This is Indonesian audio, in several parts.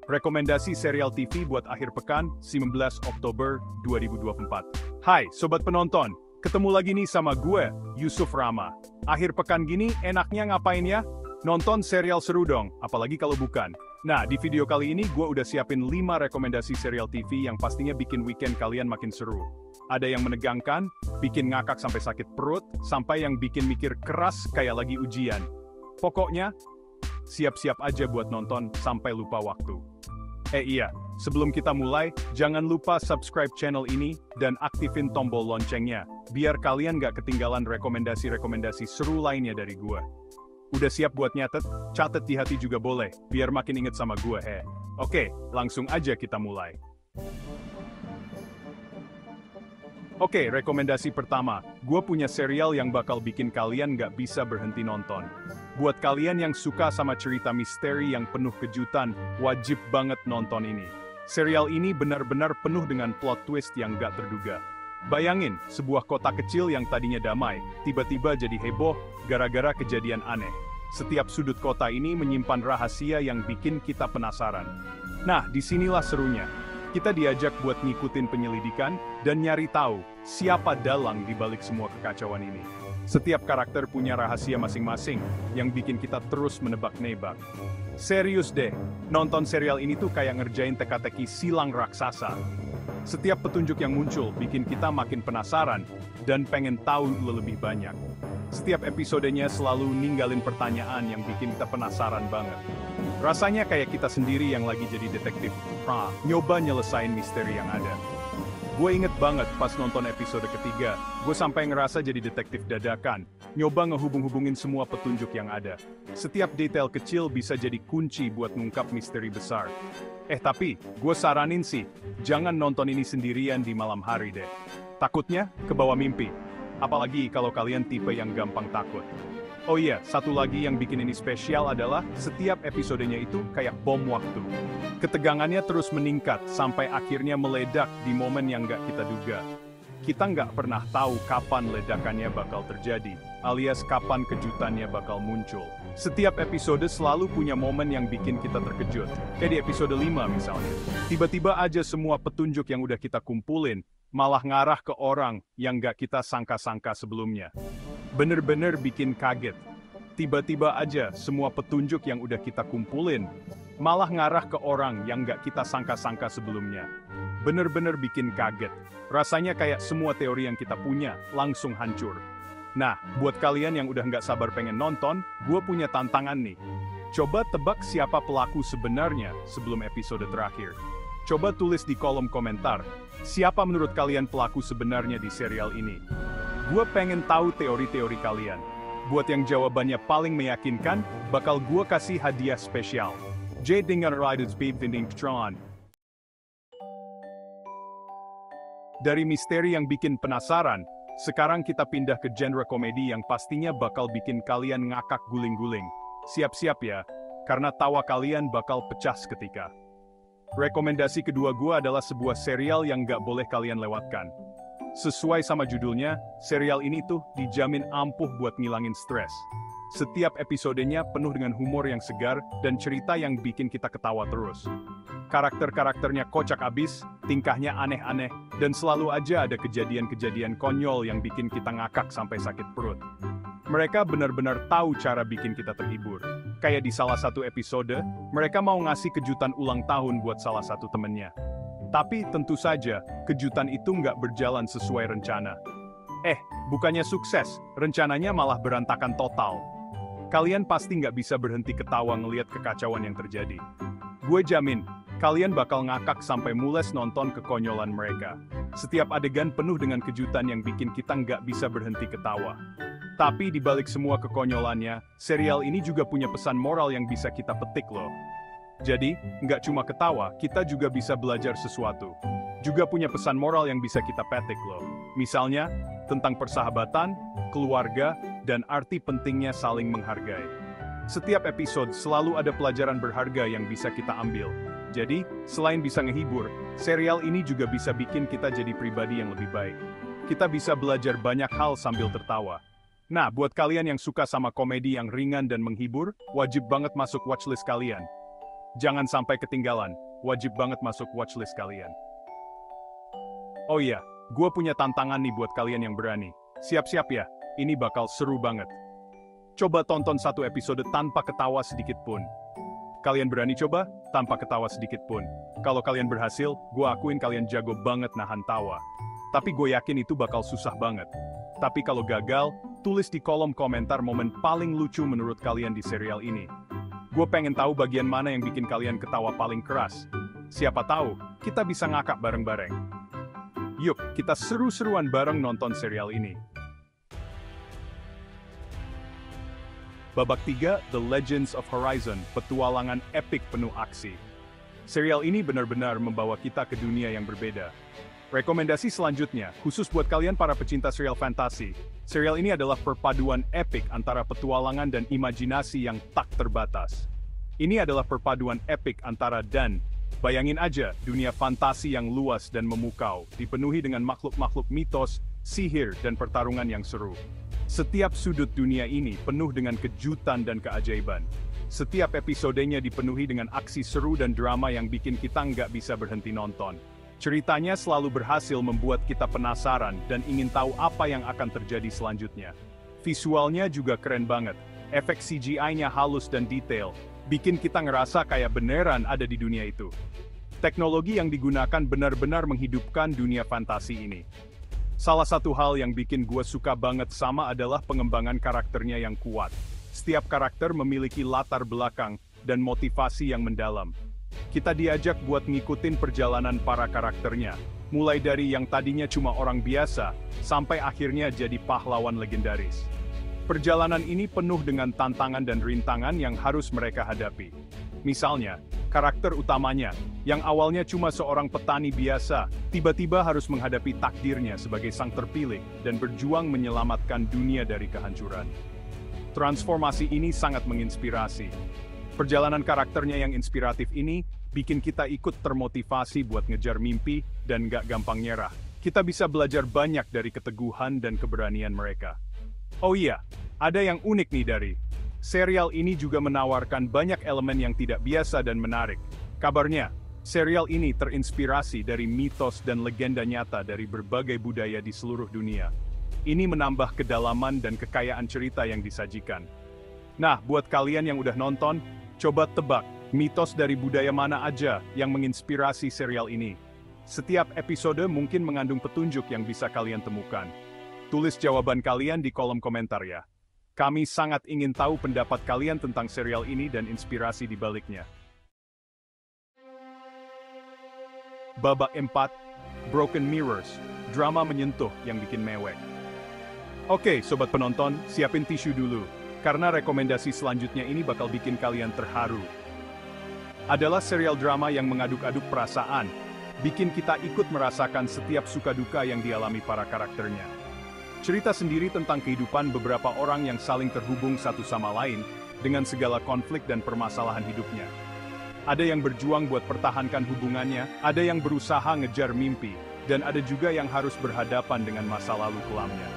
Rekomendasi serial TV buat akhir pekan, 19 Oktober 2024. Hai, sobat penonton. Ketemu lagi nih sama gue, Yusuf Rama. Akhir pekan gini, enaknya ngapain ya? Nonton serial seru dong, apalagi kalau bukan. Nah, di video kali ini gue udah siapin 5 rekomendasi serial TV yang pastinya bikin weekend kalian makin seru. Ada yang menegangkan, bikin ngakak sampai sakit perut, sampai yang bikin mikir keras kayak lagi ujian. Pokoknya, siap-siap aja buat nonton sampai lupa waktu. Iya, sebelum kita mulai, jangan lupa subscribe channel ini dan aktifin tombol loncengnya, biar kalian gak ketinggalan rekomendasi-rekomendasi seru lainnya dari gue. Udah siap buat nyatet? Catet di hati juga boleh, biar makin inget sama gue, Oke, langsung aja kita mulai. Oke, rekomendasi pertama, gue punya serial yang bakal bikin kalian gak bisa berhenti nonton. Buat kalian yang suka sama cerita misteri yang penuh kejutan, wajib banget nonton ini. Serial ini benar-benar penuh dengan plot twist yang gak terduga. Bayangin, sebuah kota kecil yang tadinya damai, tiba-tiba jadi heboh gara-gara kejadian aneh. Setiap sudut kota ini menyimpan rahasia yang bikin kita penasaran. Nah, disinilah serunya. Kita diajak buat ngikutin penyelidikan dan nyari tahu siapa dalang di balik semua kekacauan ini. Setiap karakter punya rahasia masing-masing yang bikin kita terus menebak-nebak. Serius deh, nonton serial ini tuh kayak ngerjain teka-teki silang raksasa. Setiap petunjuk yang muncul bikin kita makin penasaran dan pengen tahu lebih banyak. Setiap episodenya selalu ninggalin pertanyaan yang bikin kita penasaran banget. Rasanya kayak kita sendiri yang lagi jadi detektif, nyoba nyelesain misteri yang ada. Gue inget banget pas nonton episode ketiga, gue sampai ngerasa jadi detektif dadakan, nyoba ngehubung-hubungin semua petunjuk yang ada. Setiap detail kecil bisa jadi kunci buat ngungkap misteri besar. Tapi, gue saranin sih, jangan nonton ini sendirian di malam hari deh. Takutnya, kebawa mimpi. Apalagi kalau kalian tipe yang gampang takut. Oh iya, satu lagi yang bikin ini spesial adalah setiap episodenya itu kayak bom waktu. Ketegangannya terus meningkat sampai akhirnya meledak di momen yang nggak kita duga. Kita nggak pernah tahu kapan ledakannya bakal terjadi, alias kapan kejutannya bakal muncul. Setiap episode selalu punya momen yang bikin kita terkejut. Kayak di episode 5 misalnya. Tiba-tiba aja semua petunjuk yang udah kita kumpulin, malah ngarah ke orang yang nggak kita sangka-sangka sebelumnya. Bener-bener bikin kaget. Tiba-tiba aja semua petunjuk yang udah kita kumpulin, malah ngarah ke orang yang nggak kita sangka-sangka sebelumnya. Bener-bener bikin kaget. Rasanya kayak semua teori yang kita punya langsung hancur. Nah, buat kalian yang udah nggak sabar pengen nonton, gue punya tantangan nih. Coba tebak siapa pelaku sebenarnya sebelum episode terakhir. Coba tulis di kolom komentar, siapa menurut kalian pelaku sebenarnya di serial ini? Gue pengen tahu teori-teori kalian. Buat yang jawabannya paling meyakinkan, bakal gue kasih hadiah spesial. Dari misteri yang bikin penasaran, sekarang kita pindah ke genre komedi yang pastinya bakal bikin kalian ngakak guling-guling. Siap-siap ya, karena tawa kalian bakal pecah seketika. Rekomendasi kedua gue adalah sebuah serial yang gak boleh kalian lewatkan. Sesuai sama judulnya, serial ini tuh dijamin ampuh buat ngilangin stres. Setiap episodenya penuh dengan humor yang segar dan cerita yang bikin kita ketawa terus. Karakter-karakternya kocak abis, tingkahnya aneh-aneh, dan selalu aja ada kejadian-kejadian konyol yang bikin kita ngakak sampai sakit perut. Mereka benar-benar tahu cara bikin kita terhibur. Kayak di salah satu episode, mereka mau ngasih kejutan ulang tahun buat salah satu temennya. Tapi tentu saja, kejutan itu nggak berjalan sesuai rencana. Bukannya sukses, rencananya malah berantakan total. Kalian pasti nggak bisa berhenti ketawa ngelihat kekacauan yang terjadi. Gue jamin, kalian bakal ngakak sampai mules nonton kekonyolan mereka. Setiap adegan penuh dengan kejutan yang bikin kita nggak bisa berhenti ketawa. Tapi di balik semua kekonyolannya, serial ini juga punya pesan moral yang bisa kita petik loh. Jadi, nggak cuma ketawa, kita juga bisa belajar sesuatu. Juga punya pesan moral yang bisa kita petik loh. Misalnya, tentang persahabatan, keluarga, dan arti pentingnya saling menghargai. Setiap episode selalu ada pelajaran berharga yang bisa kita ambil. Jadi, selain bisa ngehibur, serial ini juga bisa bikin kita jadi pribadi yang lebih baik. Kita bisa belajar banyak hal sambil tertawa. Nah, buat kalian yang suka sama komedi yang ringan dan menghibur, wajib banget masuk watchlist kalian. Jangan sampai ketinggalan, wajib banget masuk watchlist kalian. Oh iya, gue punya tantangan nih buat kalian yang berani. Siap-siap ya, ini bakal seru banget. Coba tonton satu episode tanpa ketawa sedikit pun. Kalian berani coba? Tanpa ketawa sedikit pun. Kalau kalian berhasil, gue akuin kalian jago banget nahan tawa. Tapi gue yakin itu bakal susah banget. Tapi kalau gagal, tulis di kolom komentar momen paling lucu menurut kalian di serial ini. Gue pengen tahu bagian mana yang bikin kalian ketawa paling keras. Siapa tahu, kita bisa ngakak bareng-bareng. Yuk, kita seru-seruan bareng nonton serial ini. Babak 3, The Legends of Horizon, petualangan epik penuh aksi. Serial ini benar-benar membawa kita ke dunia yang berbeda. Rekomendasi selanjutnya, khusus buat kalian para pecinta serial fantasi. Serial ini adalah perpaduan epik antara petualangan dan imajinasi yang tak terbatas. Ini adalah perpaduan epik antara dan. Bayangin aja, dunia fantasi yang luas dan memukau, dipenuhi dengan makhluk-makhluk mitos, sihir, dan pertarungan yang seru. Setiap sudut dunia ini penuh dengan kejutan dan keajaiban. Setiap episodenya dipenuhi dengan aksi seru dan drama yang bikin kita nggak bisa berhenti nonton. Ceritanya selalu berhasil membuat kita penasaran dan ingin tahu apa yang akan terjadi selanjutnya. Visualnya juga keren banget. Efek CGI-nya halus dan detail, bikin kita ngerasa kayak beneran ada di dunia itu. Teknologi yang digunakan benar-benar menghidupkan dunia fantasi ini. Salah satu hal yang bikin gue suka banget sama adalah pengembangan karakternya yang kuat. Setiap karakter memiliki latar belakang dan motivasi yang mendalam. Kita diajak buat ngikutin perjalanan para karakternya, mulai dari yang tadinya cuma orang biasa, sampai akhirnya jadi pahlawan legendaris. Perjalanan ini penuh dengan tantangan dan rintangan yang harus mereka hadapi. Misalnya, karakter utamanya, yang awalnya cuma seorang petani biasa, tiba-tiba harus menghadapi takdirnya sebagai sang terpilih dan berjuang menyelamatkan dunia dari kehancuran. Transformasi ini sangat menginspirasi. Perjalanan karakternya yang inspiratif ini bikin kita ikut termotivasi buat ngejar mimpi dan gak gampang nyerah. Kita bisa belajar banyak dari keteguhan dan keberanian mereka. Oh iya, ada yang unik nih dari serial ini juga menawarkan banyak elemen yang tidak biasa dan menarik. Kabarnya, serial ini terinspirasi dari mitos dan legenda nyata dari berbagai budaya di seluruh dunia. Ini menambah kedalaman dan kekayaan cerita yang disajikan. Nah, buat kalian yang udah nonton, coba tebak, mitos dari budaya mana aja yang menginspirasi serial ini. Setiap episode mungkin mengandung petunjuk yang bisa kalian temukan. Tulis jawaban kalian di kolom komentar ya. Kami sangat ingin tahu pendapat kalian tentang serial ini dan inspirasi di baliknya. Babak 4, Broken Mirrors, drama menyentuh yang bikin mewek. Oke, sobat penonton, siapin tisu dulu. Karena rekomendasi selanjutnya ini bakal bikin kalian terharu. Adalah serial drama yang mengaduk-aduk perasaan, bikin kita ikut merasakan setiap suka duka yang dialami para karakternya. Cerita sendiri tentang kehidupan beberapa orang yang saling terhubung satu sama lain, dengan segala konflik dan permasalahan hidupnya. Ada yang berjuang buat pertahankan hubungannya, ada yang berusaha ngejar mimpi, dan ada juga yang harus berhadapan dengan masa lalu kelamnya.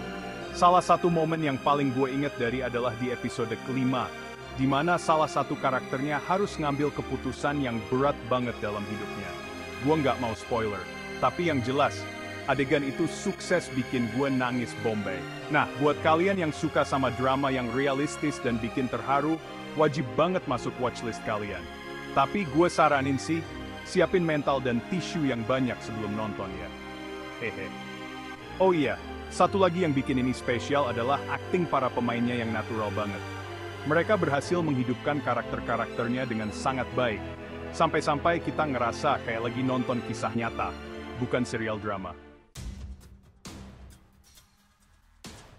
Salah satu momen yang paling gue inget dari adalah di episode kelima, di mana salah satu karakternya harus ngambil keputusan yang berat banget dalam hidupnya. Gue nggak mau spoiler, tapi yang jelas, adegan itu sukses bikin gue nangis bombay. Nah, buat kalian yang suka sama drama yang realistis dan bikin terharu, wajib banget masuk watchlist kalian. Tapi gue saranin sih, siapin mental dan tisu yang banyak sebelum nonton ya. Hehe. Oh iya, satu lagi yang bikin ini spesial adalah akting para pemainnya yang natural banget. Mereka berhasil menghidupkan karakter-karakternya dengan sangat baik. Sampai-sampai kita ngerasa kayak lagi nonton kisah nyata, bukan serial drama.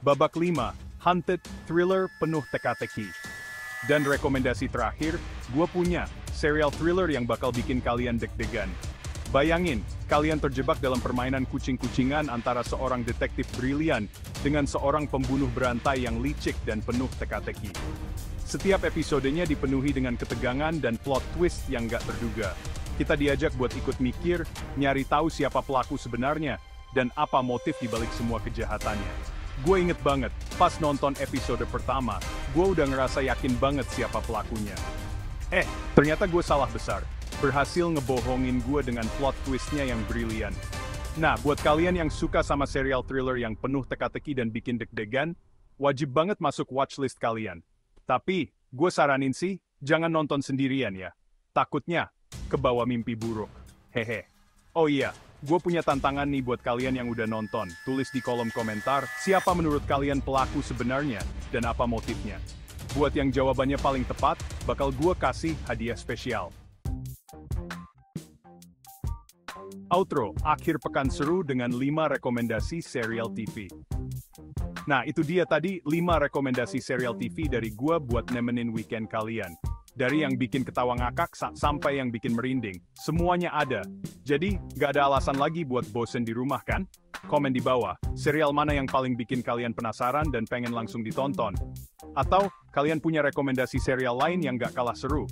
Babak 5, Hunted, thriller penuh teka-teki. Dan rekomendasi terakhir, gue punya serial thriller yang bakal bikin kalian deg-degan. Bayangin, kalian terjebak dalam permainan kucing-kucingan antara seorang detektif brilian dengan seorang pembunuh berantai yang licik dan penuh teka-teki. Setiap episodenya dipenuhi dengan ketegangan dan plot twist yang gak terduga. Kita diajak buat ikut mikir, nyari tahu siapa pelaku sebenarnya, dan apa motif dibalik semua kejahatannya. Gue inget banget, pas nonton episode pertama, gue udah ngerasa yakin banget siapa pelakunya. Ternyata gue salah besar. Berhasil ngebohongin gue dengan plot twistnya yang brilian. Nah, buat kalian yang suka sama serial thriller yang penuh teka-teki dan bikin deg-degan, wajib banget masuk watchlist kalian. Tapi, gue saranin sih, jangan nonton sendirian ya. Takutnya, kebawa mimpi buruk. Hehe. Oh iya, gue punya tantangan nih buat kalian yang udah nonton. Tulis di kolom komentar, siapa menurut kalian pelaku sebenarnya, dan apa motifnya. Buat yang jawabannya paling tepat, bakal gue kasih hadiah spesial. Outro, akhir pekan seru dengan 5 rekomendasi serial TV. Nah, itu dia tadi 5 rekomendasi serial TV dari gua buat nemenin weekend kalian. Dari yang bikin ketawa ngakak sampai yang bikin merinding, semuanya ada. Jadi, gak ada alasan lagi buat bosen di rumah kan? Komen di bawah, serial mana yang paling bikin kalian penasaran dan pengen langsung ditonton. Atau, kalian punya rekomendasi serial lain yang gak kalah seru?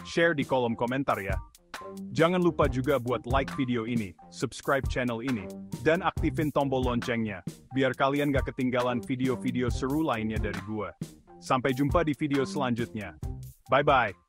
Share di kolom komentar ya. Jangan lupa juga buat like video ini, subscribe channel ini, dan aktifin tombol loncengnya, biar kalian gak ketinggalan video-video seru lainnya dari gua. Sampai jumpa di video selanjutnya. Bye-bye.